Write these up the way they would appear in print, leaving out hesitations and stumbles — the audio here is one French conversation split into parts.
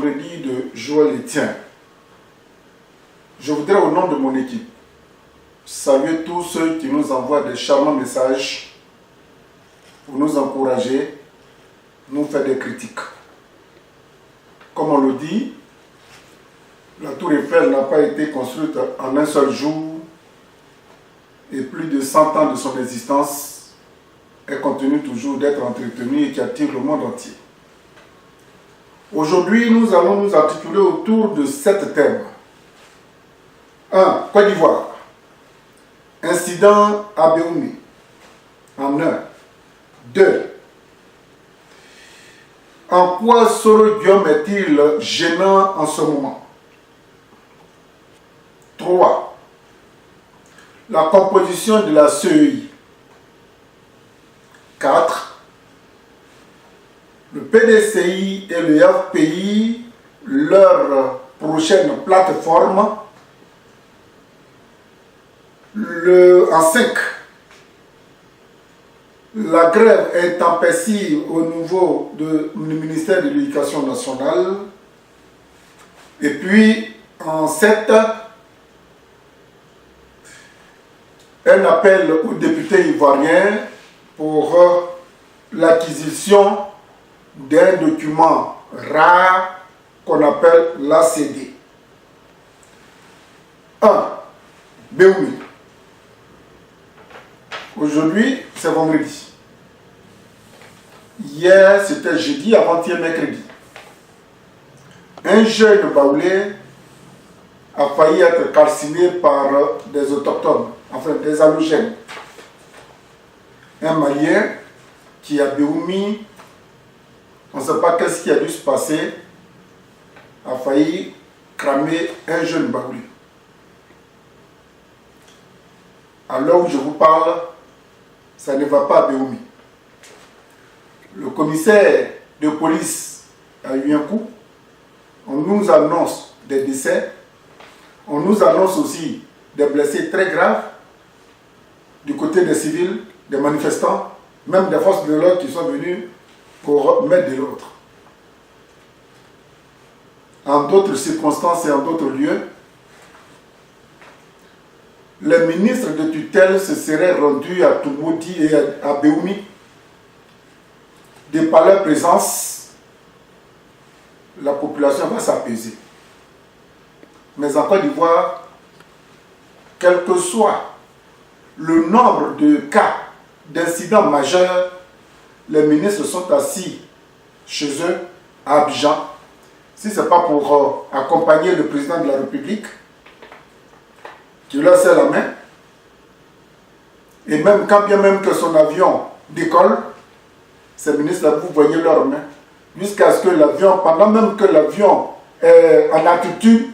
vendredi de Joël Etienne. Je voudrais au nom de mon équipe saluer tous ceux qui nous envoient des charmants messages pour nous encourager, nous faire des critiques. Comme on le dit, la tour Eiffel n'a pas été construite en un seul jour et plus de 100 ans de son existence, elle continue toujours d'être entretenue et qui attire le monde entier. Aujourd'hui, nous allons nous articuler autour de 7 thèmes. 1. Côte d'Ivoire. Incident à Béoumi. En 1. 2. En quoi Soro Guillaume est-il gênant en ce moment? 3. La composition de la CEI. 4. Le PDCI et le FPI, leur prochaine plateforme. En 5. La grève intempestive au niveau du ministère de l'Éducation nationale. Et puis, en 7, un appel aux députés ivoiriens pour l'acquisition d'un document rare qu'on appelle l'ACD. 1. Béoumi. Aujourd'hui, c'est vendredi. Hier, c'était jeudi, avant-hier, mercredi. Un jeune baoulé a failli être calciné par des autochtones, enfin des allogènes. Un Malien qui a Béoumi, on ne sait pas qu'est-ce qui a dû se passer, a failli cramer un jeune baoulé. À l'heure où je vous parle, ça ne va pas à Béoumi. Le commissaire de police a eu un coup. On nous annonce des décès. On nous annonce aussi des blessés très graves du côté des civils, des manifestants, même des forces de l'ordre qui sont venus pour mettre de l'ordre. En d'autres circonstances et en d'autres lieux, les ministres de tutelle se seraient rendus à Toumoudi et à Béoumi. De par leur présence, la population va s'apaiser. Mais en Côte d'Ivoire, quel que soit le nombre de cas d'incidents majeurs, les ministres sont assis chez eux à Abidjan. Si ce n'est pas pour accompagner le président de la République, qui leur serre la main, et même quand bien même que son avion décolle, ces ministres-là, vous voyez leurs mains, jusqu'à ce que l'avion, pendant même que l'avion est en altitude,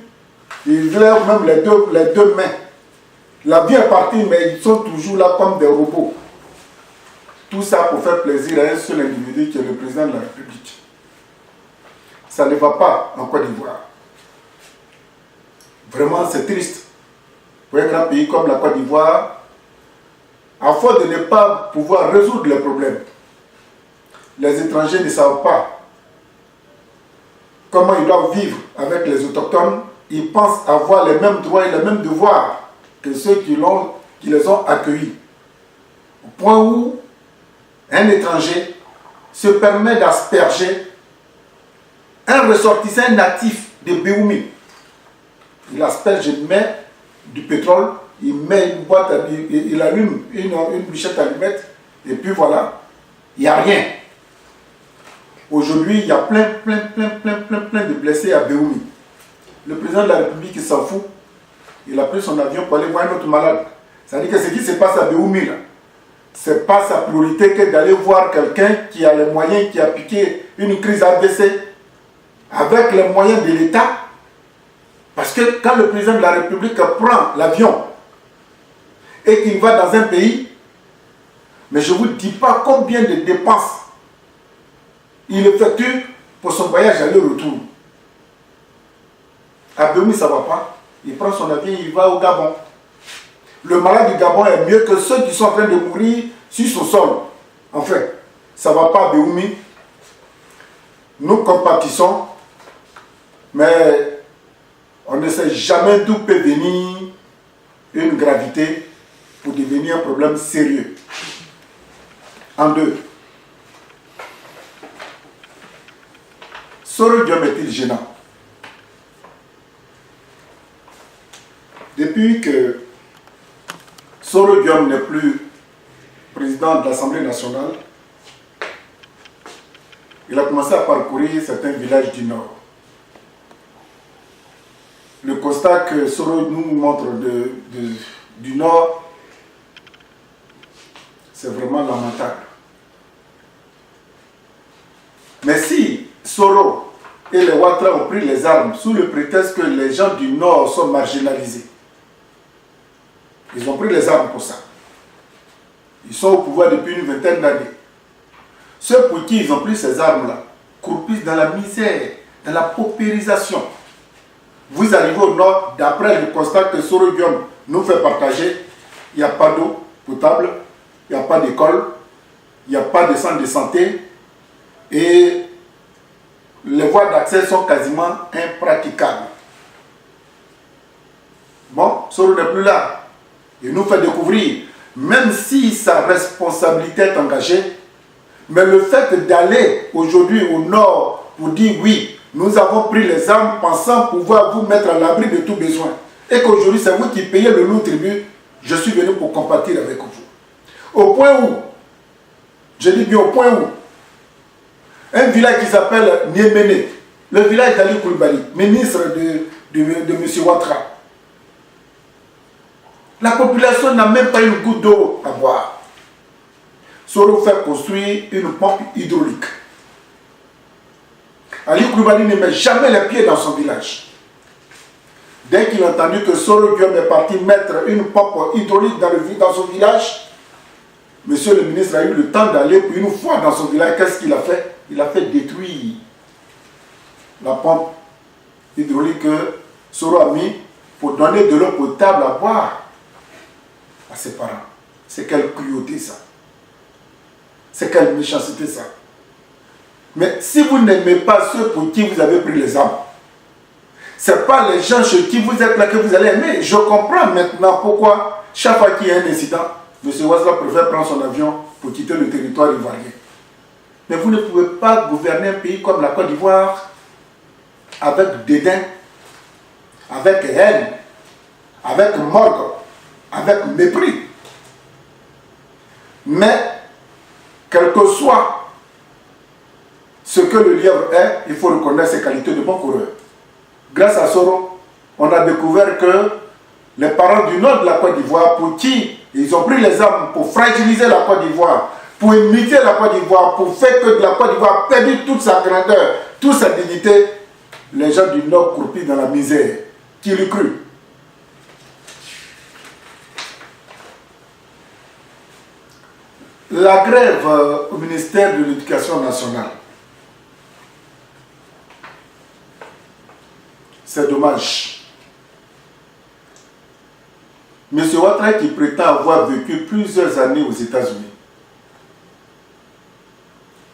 ils lèvent même les deux mains. L'avion est parti, mais ils sont toujours là comme des robots. Tout ça pour faire plaisir à un seul individu qui est le président de la République. Ça ne va pas en Côte d'Ivoire. Vraiment, c'est triste. Pour un grand pays comme la Côte d'Ivoire, à force de ne pas pouvoir résoudre les problèmes, les étrangers ne savent pas comment ils doivent vivre avec les autochtones. Ils pensent avoir les mêmes droits et les mêmes devoirs que ceux qui les ont accueillis. Au point où un étranger se permet d'asperger un ressortissant natif de Béoumi. Il asperge, il met du pétrole, il met une boîte, il allume une bûchette allumette, et puis voilà, il n'y a rien. Aujourd'hui, il y a plein de blessés à Béoumi. Le président de la République, il s'en fout. Il a pris son avion pour aller voir un autre malade. C'est-à-dire que ce qui se passe à Béoumi, ce n'est pas sa priorité que d'aller voir quelqu'un qui a les moyens, qui a piqué une crise AVC avec les moyens de l'État. Parce que quand le président de la République prend l'avion et qu'il va dans un pays, mais je ne vous dis pas combien de dépenses il effectue pour son voyage aller-retour. À Béoumi, ça ne va pas. Il prend son avion, il va au Gabon. Le malade du Gabon est mieux que ceux qui sont en train de mourir sur son sol. En fait, ça ne va pas à Béoumi. Nous compatissons Mais on ne sait jamais d'où peut venir une gravité pour devenir un problème sérieux. En deux, Soro Diom est-il gênant? Depuis que Soro Diom n'est plus président de l'Assemblée nationale, il a commencé à parcourir certains villages du Nord. Le constat que Soro nous montre du Nord, c'est vraiment lamentable. Mais si Soro et les Ouattara ont pris les armes sous le prétexte que les gens du Nord sont marginalisés, ils ont pris les armes pour ça. Ils sont au pouvoir depuis une vingtaine d'années. Ceux pour qui ils ont pris ces armes-là croupissent dans la misère, dans la paupérisation. Vous arrivez au Nord, d'après le constat que Soro Diom nous fait partager, il n'y a pas d'eau potable, il n'y a pas d'école, il n'y a pas de centre de santé et les voies d'accès sont quasiment impraticables. Bon, Soro n'est plus là. Il nous fait découvrir, même si sa responsabilité est engagée, mais le fait d'aller aujourd'hui au Nord pour dire oui, nous avons pris les armes pensant pouvoir vous mettre à l'abri de tout besoin, et qu'aujourd'hui c'est vous qui payez le lourd tribut, je suis venu pour compatir avec vous. Au point où, je dis bien au point où, un village qui s'appelle Niéméné, le village d'Ali Coulibaly, ministre de M. Ouattara, la population n'a même pas une goutte d'eau à boire. Soro fait construire une pompe hydraulique. Ali Coulibaly ne met jamais les pieds dans son village. Dès qu'il a entendu que Soro Diom est parti mettre une pompe hydraulique dans son village, monsieur le ministre a eu le temps d'aller pour une fois dans son village. Qu'est-ce qu'il a fait? Il a fait détruire la pompe hydraulique que Soro a mis pour donner de l'eau potable à boire à ses parents. C'est quelle cruauté ça. C'est quelle méchanceté ça. Mais si vous n'aimez pas ceux pour qui vous avez pris les armes, ce n'est pas les gens chez qui vous êtes là que vous allez aimer. Je comprends maintenant pourquoi chaque fois qu'il y a un incident, M. Ouattara préfère prendre son avion pour quitter le territoire ivoirien. Mais vous ne pouvez pas gouverner un pays comme la Côte d'Ivoire avec dédain, avec haine, avec morgue, avec mépris. Mais, quel que soit ce que le lièvre est, il faut reconnaître ses qualités de bon coureur. Grâce à Soro, on a découvert que les parents du nord de la Côte d'Ivoire, pour qui ils ont pris les armes pour fragiliser la Côte d'Ivoire, pour imiter la Côte d'Ivoire, pour faire que la Côte d'Ivoire perde toute sa grandeur, toute sa dignité, les gens du nord croupissent dans la misère. Qui l'eût cru? La grève au ministère de l'Éducation nationale, c'est dommage. M. Ouattara qui prétend avoir vécu plusieurs années aux États-Unis,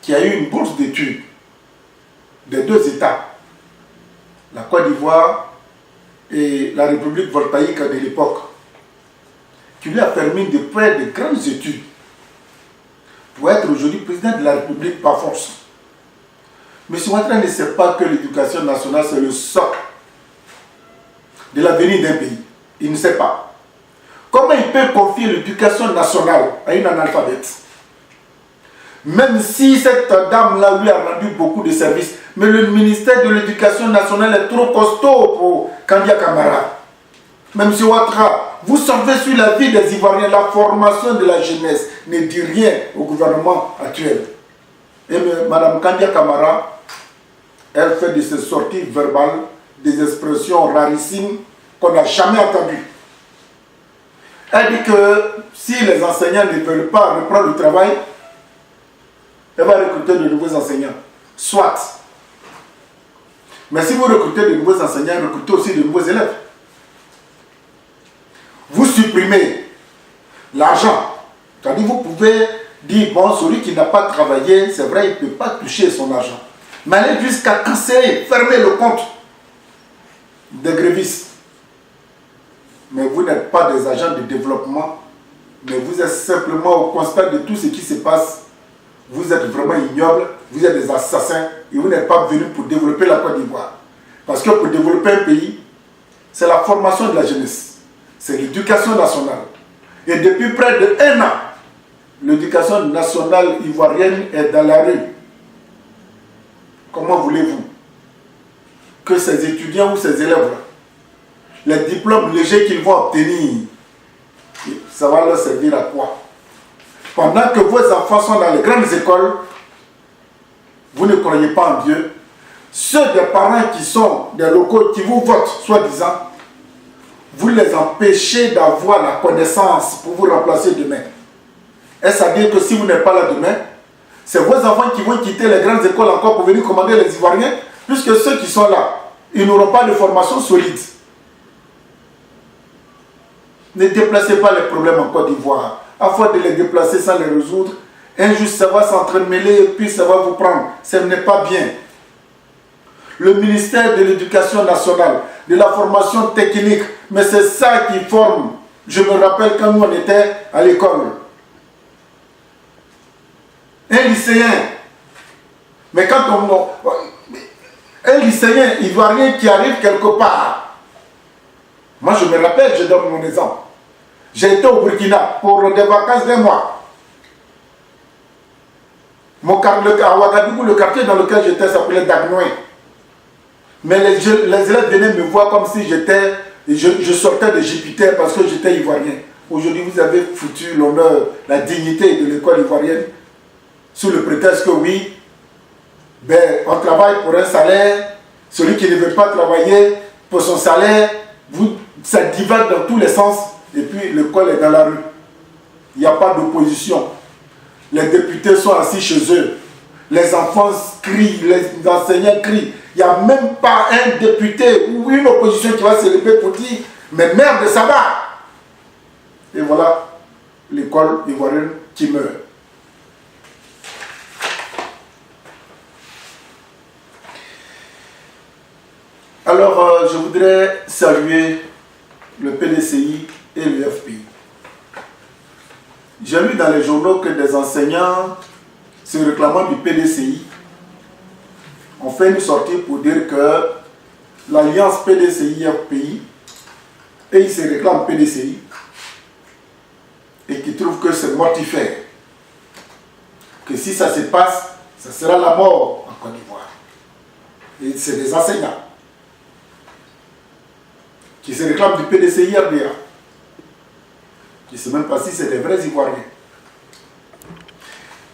qui a eu une bourse d'études des deux États, la Côte d'Ivoire et la République voltaïque de l'époque, qui lui a permis de faire de grandes études pour être aujourd'hui président de la République par force. M. Ouattara ne sait pas que l'éducation nationale, c'est le socle de l'avenir d'un pays. Il ne sait pas. Comment il peut confier l'éducation nationale à une analphabète? Même si cette dame-là lui a rendu beaucoup de services, mais le ministère de l'Éducation nationale est trop costaud pour Kandia Camara. Même M. Ouattara, vous savez sur la vie des Ivoiriens, la formation de la jeunesse ne dit rien au gouvernement actuel. Et Mme Kandia Camara, elle fait de ses sorties verbales des expressions rarissimes qu'on n'a jamais entendues. Elle dit que si les enseignants ne veulent pas reprendre le travail, elle va recruter de nouveaux enseignants. Soit. Mais si vous recrutez de nouveaux enseignants, recrutez aussi de nouveaux élèves. Vous supprimez l'argent. C'est-à-dire vous pouvez dire, bon, celui qui n'a pas travaillé, c'est vrai, il ne peut pas toucher son argent. Mais aller jusqu'à canceller, fermer le compte des grévistes. Mais vous n'êtes pas des agents de développement, mais vous êtes simplement au constat de tout ce qui se passe. Vous êtes vraiment ignobles, vous êtes des assassins et vous n'êtes pas venus pour développer la Côte d'Ivoire. Parce que pour développer un pays, c'est la formation de la jeunesse, c'est l'éducation nationale. Et depuis près de 1 an, l'éducation nationale ivoirienne est dans la rue. Comment voulez-vous que ces étudiants ou ces élèves, les diplômes légers qu'ils vont obtenir, ça va leur servir à quoi? Pendant que vos enfants sont dans les grandes écoles, vous ne croyez pas en Dieu. Ceux des parents qui sont des locaux, qui vous votent, soi-disant, vous les empêchez d'avoir la connaissance pour vous remplacer demain. Est-ce à dire que si vous n'êtes pas là demain, c'est vos enfants qui vont quitter les grandes écoles encore pour venir commander les Ivoiriens, puisque ceux qui sont là, ils n'auront pas de formation solide. Ne déplacez pas les problèmes en Côte d'Ivoire. À force de les déplacer sans les résoudre, un jour ça va s'entremêler et puis ça va vous prendre. Ce n'est pas bien. Le ministère de l'Éducation nationale, de la formation technique, mais c'est ça qui forme. Je me rappelle quand nous on était à l'école. Un lycéen, mais quand un lycéen ivoirien qui arrive quelque part, moi je me rappelle, je donne mon exemple. J'ai été au Burkina pour des vacances d'1 mois. À Ouagadougou, le quartier dans lequel j'étais s'appelait Dagnoé. Mais les élèves venaient me voir comme si je sortais de Jupiter parce que j'étais ivoirien. Aujourd'hui, vous avez foutu l'honneur, la dignité de l'école ivoirienne sous le prétexte que oui, on travaille pour un salaire, celui qui ne veut pas travailler pour son salaire, ça divague dans tous les sens, et puis l'école est dans la rue. Il n'y a pas d'opposition. Les députés sont assis chez eux. Les enfants crient, les enseignants crient. Il n'y a même pas un député ou une opposition qui va se lever pour dire « Mais merde, ça va !» Et voilà l'école ivoirienne qui meurt. Alors, je voudrais saluer le PDCI et le FPI. J'ai lu dans les journaux que des enseignants se réclamant du PDCI ont fait une sortie pour dire que l'alliance PDCI-FPI, et ils se réclament PDCI, et qui trouvent que c'est mortifère. Que si ça se passe, ça sera la mort en Côte d'Ivoire. Et c'est des enseignants qui se réclament du PDCI-RDA. Je ne sais même pas si c'est des vrais Ivoiriens.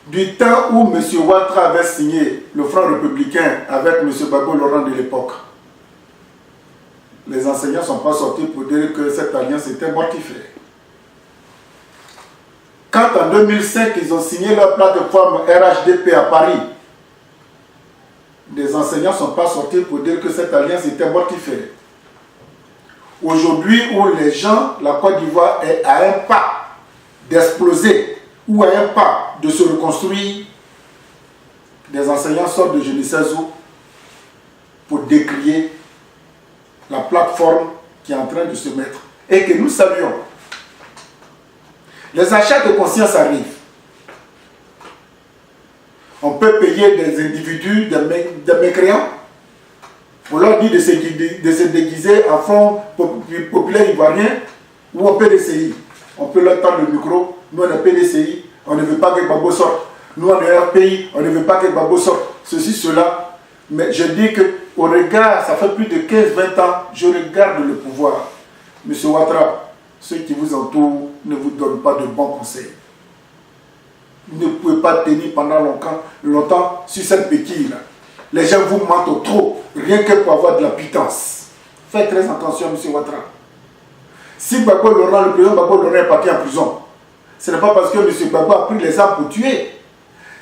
Du temps où M. Ouattara avait signé le Front républicain avec M. Gbagbo Laurent de l'époque, les enseignants ne sont pas sortis pour dire que cette alliance était mortifère. Quand en 2005, ils ont signé leur plateforme RHDP à Paris, les enseignants ne sont pas sortis pour dire que cette alliance était mortifère. Aujourd'hui, où les gens, la Côte d'Ivoire est à un pas d'exploser, ou à un pas de se reconstruire, des enseignants sortent de je ne sais où pour décrier la plateforme qui est en train de se mettre et que nous saluons. Les achats de conscience arrivent. On peut payer des individus, des mécréants, on leur dit de se déguiser en Front populaire ivoirien ou en PDCI. On peut leur tendre le micro. Nous, on est PDCI, on ne veut pas que Gbagbo sorte. Nous, on est RPI, on ne veut pas que Gbagbo sorte. Ceci, cela. Mais je dis qu'au regard, ça fait plus de 15-20 ans, je regarde le pouvoir. Monsieur Ouattara, ceux qui vous entourent ne vous donnent pas de bons conseils. Vous ne pouvez pas tenir pendant longtemps sur cette béquille-là. Les gens vous mentent trop, rien que pour avoir de la pitance. Faites très attention, monsieur Ouattara. Si Gbagbo Laurent, le président Gbagbo Laurent est parti en prison, ce n'est pas parce que M. Gbagbo a pris les armes pour tuer.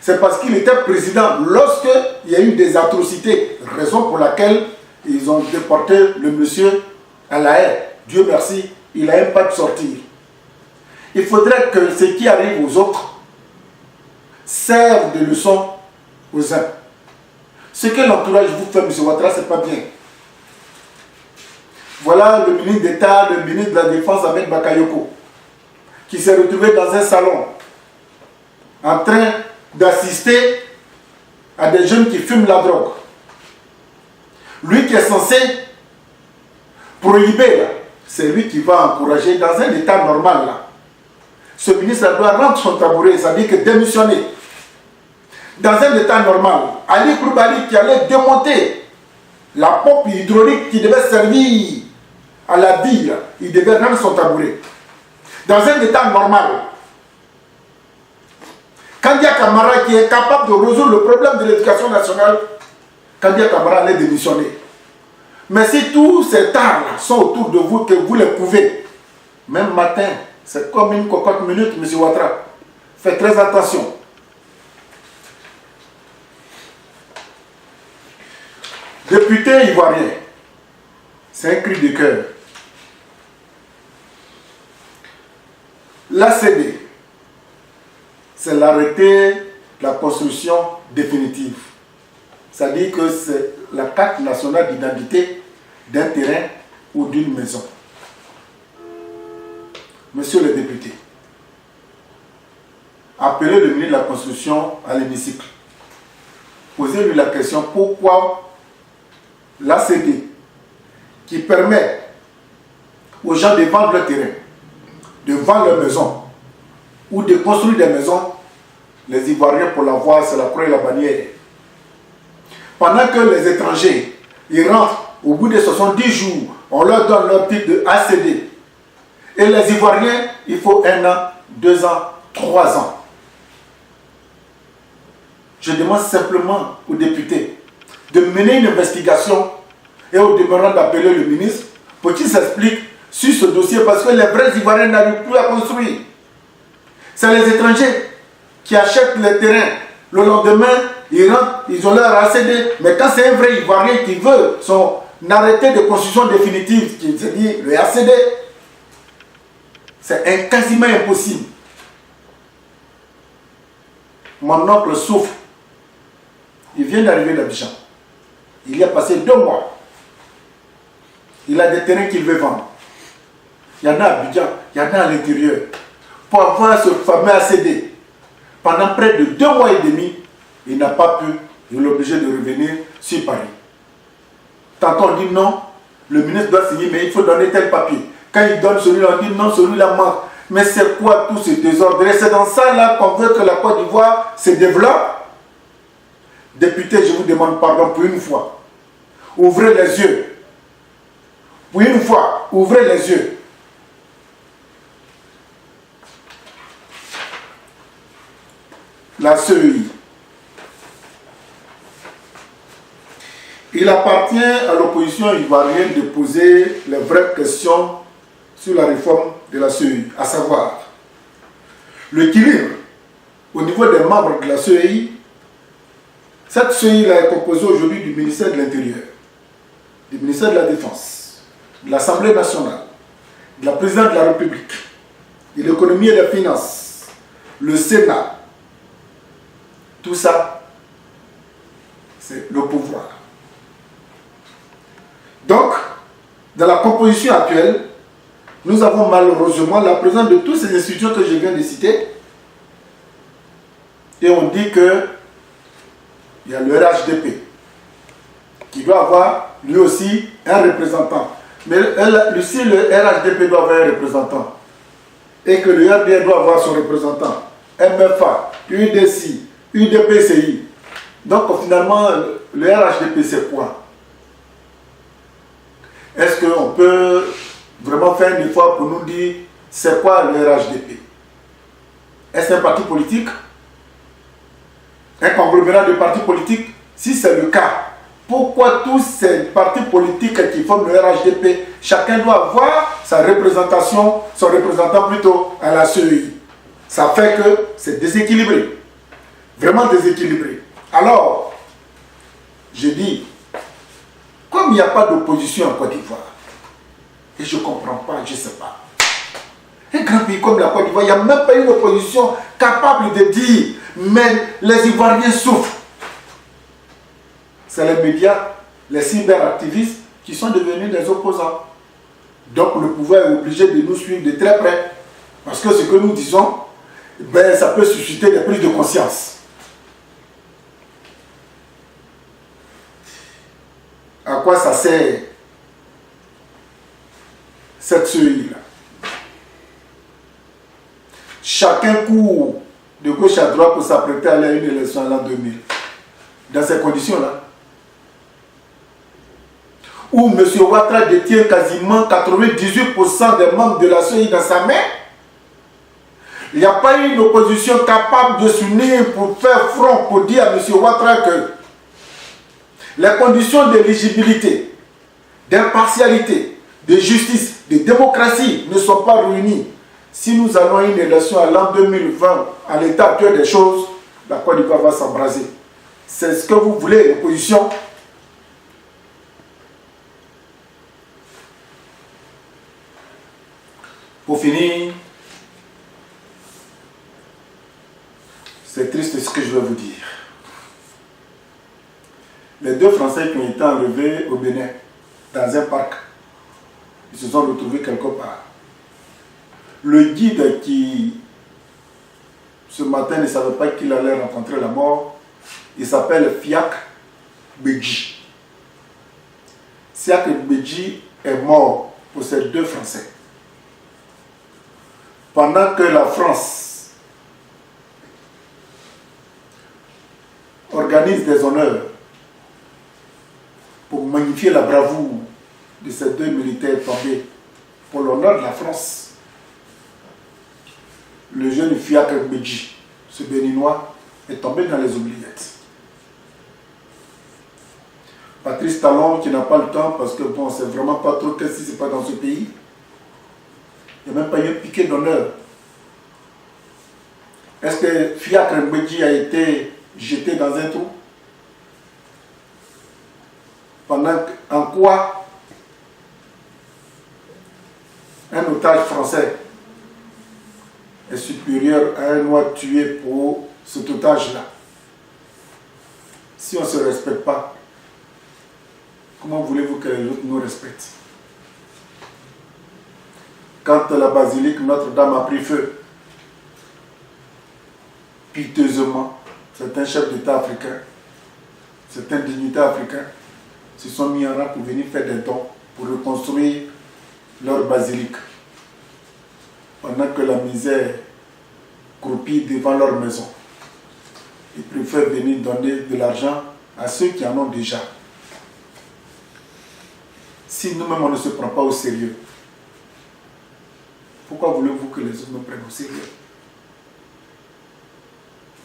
C'est parce qu'il était président lorsqu'il y a eu des atrocités. Raison pour laquelle ils ont déporté le monsieur à La Haye. Dieu merci, il n'a même pas de sortir. Il faudrait que ce qui arrive aux autres serve de leçon aux uns. Ce que l'entourage vous fait, M. Ouattara, ce n'est pas bien. Voilà le ministre d'État, le ministre de la Défense, Ahmed Bakayoko, qui s'est retrouvé dans un salon en train d'assister à des jeunes qui fument la drogue. Lui qui est censé prohiber, là, c'est lui qui va encourager dans un état normal. Là. Ce ministre doit rendre son tabouret, ça veut dire que démissionner. Dans un état normal, Ali Koulibaly qui allait démonter la pompe hydraulique qui devait servir à la ville, il devait rendre son tabouret. Dans un état normal, Kandia Camara qui est capable de résoudre le problème de l'éducation nationale, Kandia Camara allait démissionner. Mais si tous ces tares sont autour de vous, que vous les pouvez, même matin, c'est comme une cocotte minute, M. Ouattara. Faites très attention. Député ivoirien, c'est un cri de cœur. L'ACD, c'est l'arrêté de la construction définitive. C'est-à-dire que c'est la carte nationale d'identité d'un terrain ou d'une maison. Monsieur le député, appelez le ministre de la Construction à l'hémicycle. Posez-lui la question pourquoi l'ACD, qui permet aux gens de vendre leur terrain, de vendre leur maison ou de construire des maisons, les Ivoiriens pour l'avoir, c'est la croix et la bannière. Pendant que les étrangers, ils rentrent au bout de 70 jours, on leur donne leur titre de ACD. Et les Ivoiriens, il faut 1 an, 2 ans, 3 ans. Je demande simplement aux députés de mener une investigation et au demeurant d'appeler le ministre pour qu'il s'explique sur ce dossier parce que les vrais Ivoiriens n'arrivent plus à construire. C'est les étrangers qui achètent les terrains. Le lendemain, ils rentrent, ils ont leur ACD. Mais quand c'est un vrai Ivoirien qui veut son arrêté de construction définitive, qui se dit le ACD, c'est quasiment impossible. Mon oncle souffre. Il vient d'arriver d'Abidjan. Il y a passé 2 mois. Il a des terrains qu'il veut vendre. Il y en a à Abidjan, il y en a à l'intérieur. Pour avoir ce fameux ACD, pendant près de 2 mois et demi, il n'a pas pu, il est obligé de revenir sur Paris. Tantôt on dit non, le ministre doit signer, mais il faut donner tel papier. Quand il donne celui-là, on dit non, celui-là manque. Mais c'est quoi tout ce désordre? Et c'est dans ça là qu'on veut que la Côte d'Ivoire se développe. Député, je vous demande pardon pour une fois. Ouvrez les yeux. Pour une fois, ouvrez les yeux. La CEI. Il appartient à l'opposition ivoirienne de poser les vraies questions sur la réforme de la CEI, à savoir l'équilibre au niveau des membres de la CEI. Cette CEI est composée aujourd'hui du ministère de l'Intérieur, du ministère de la Défense, de l'Assemblée nationale, de la présidente de la République, de l'économie et des finances, le Sénat. Tout ça, c'est le pouvoir. Donc, dans la composition actuelle, nous avons malheureusement la présence de toutes ces institutions que je viens de citer. Et on dit que il y a le RHDP qui doit avoir lui aussi un représentant. Mais si le RHDP doit avoir un représentant et que le RDR doit avoir son représentant, MFA, UDC, UDPCI, donc finalement le RHDP c'est quoi? Est-ce qu'on peut vraiment faire une fois pour nous dire c'est quoi le RHDP? Est-ce un parti politique? Un conglomérat de partis politiques? Si c'est le cas, pourquoi tous ces partis politiques qui forment le RHDP, chacun doit avoir sa représentation, son représentant plutôt à la CEI? Ça fait que c'est déséquilibré, vraiment déséquilibré. Alors, je dis, comme il n'y a pas d'opposition en Côte d'Ivoire, et je ne comprends pas, je ne sais pas, un grand pays comme la Côte d'Ivoire, il n'y a même pas une opposition capable de dire, mais les Ivoiriens souffrent. C'est les médias, les cyberactivistes qui sont devenus des opposants. Donc le pouvoir est obligé de nous suivre de très près. Parce que ce que nous disons, ben, ça peut susciter des prises de conscience. À quoi ça sert cette CEI-là? Chacun court de gauche à droite pour s'apprêter à aller à une élection en l'an 2000. Dans ces conditions-là, où M. Ouattara détient quasiment 98% des membres de la CEI dans sa main, il n'y a pas eu une opposition capable de s'unir pour faire front, pour dire à M. Ouattara que les conditions d'éligibilité, d'impartialité, de justice, de démocratie ne sont pas réunies. Si nous allons à une élection à l'an 2020, à l'état actuel des choses, la Côte d'Ivoire va s'embraser. C'est ce que vous voulez, l'opposition. Pour finir, c'est triste ce que je vais vous dire. Les 2 Français qui ont été enlevés au Bénin, dans un parc, ils se sont retrouvés quelque part. Le guide qui, ce matin, ne savait pas qu'il allait rencontrer la mort, il s'appelle Fiacre Béji. Fiacre Béji est mort pour ces 2 Français. Pendant que la France organise des honneurs pour magnifier la bravoure de ces 2 militaires tombés pour l'honneur de la France, le jeune Fiacre Béji, ce béninois, est tombé dans les oubliettes. Patrice Talon, qui n'a pas le temps, parce que bon, c'est vraiment pas trop qu'est-ce qui se passe dans ce pays. Il n'y a même pas eu un piquet d'honneur. Est-ce que Fiacre Béji a été jeté dans un trou? En quoi un otage français est supérieur à un noir tué pour cet otage-là? Si on ne se respecte pas, comment voulez-vous que les autres nous respectent? Quand la basilique Notre-Dame a pris feu, piteusement, certains chefs d'État africains, certains dignitaires africains se sont mis en rang pour venir faire des dons pour reconstruire leur basilique. Pendant que la misère croupit devant leur maison. Ils préfèrent venir donner de l'argent à ceux qui en ont déjà. Si nous-mêmes on ne se prend pas au sérieux, pourquoi voulez-vous que les autres nous prennent au sérieux?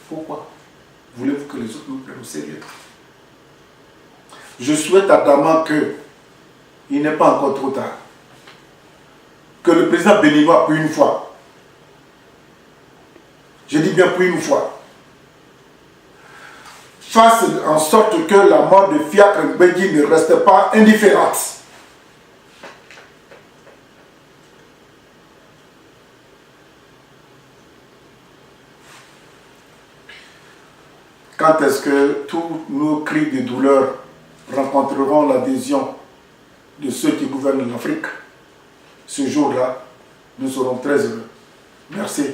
Pourquoi voulez-vous que les autres nous prennent au sérieux? Je souhaite ardemment qu'il n'est pas encore trop tard. Que le président béninois, pour une fois, je dis bien pour une fois, fasse en sorte que la mort de Fiacre Béji ne reste pas indifférente. Quand est-ce que tous nos cris de douleur rencontreront l'adhésion de ceux qui gouvernent l'Afrique? Ce jour-là, nous serons très heureux. Merci.